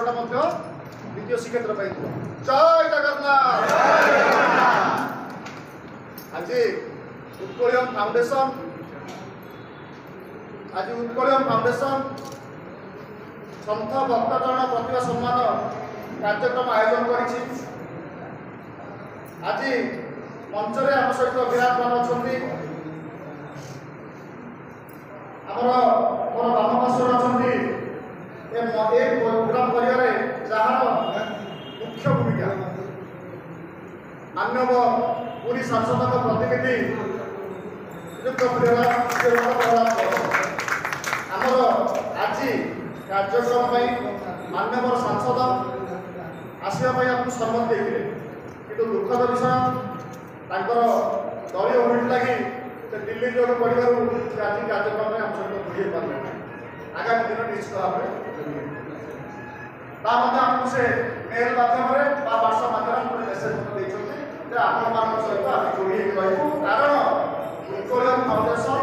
पुरस्कार द्वितीय श्रीक्षेत्र पाई जय जगन्नाथ। आज उत्कलियम फाउंडेशन सन्थ भक्तचरण प्रतिभा सम्मान कार्यक्रम आयोजन करिछि। आज मंचरे आम सहित विराजमान अच्छा आमर मोर बाम पार्श्वर अच्छा प्रोग्राम करियारे जार मुख्य भूमिका मानव पुरी सांसद प्रतिनिधि आमर आज कार्यक्रम मानव सांसद आसवाई आपको सम्मान देते कि दुखद विषय दलीय भोट लगी दिल्ली जोग पड़ू आज कार्यक्रम में आम सहित बुझे पारे आगामी दिन निश्चित भाव आपको से मेल माध्यम व्हाट्सएप माध्यम मेसेज देते आपण सहित आम जोड़ी रही कारण उत्कलियम फाउंडेशन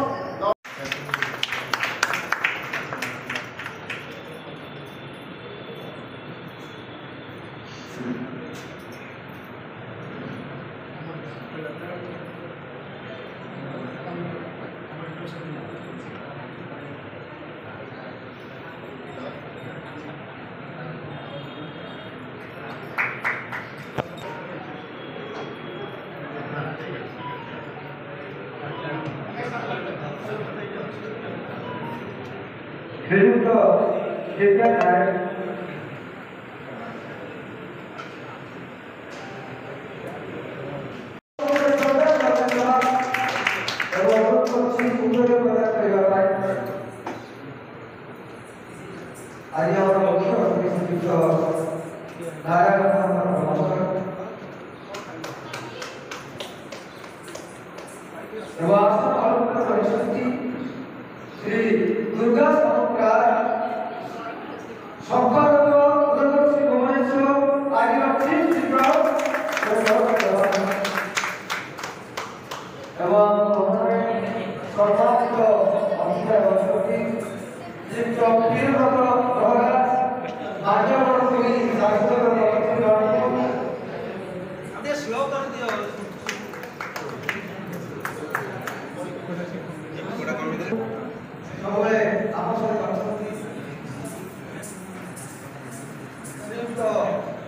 श्री दुर्गा समुद्रार शंकर श्री भुवनेश्वर आदि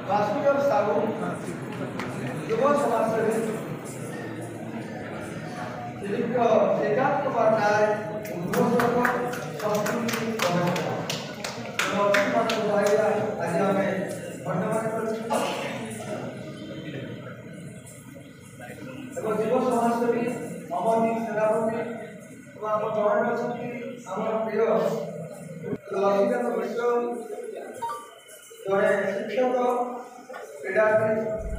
वासुदेव साहू युवा समाजसेवी एकात्म वार्ताय उद्घोषक संस्कृति आज आम धन्यवाद युव समाजसेवी अमरदीप सेनापति आम जड़े अच्छा आम प्रिय लक्ष्मीकांत मिश्र जड़े शिक्षक क्रीडार्थी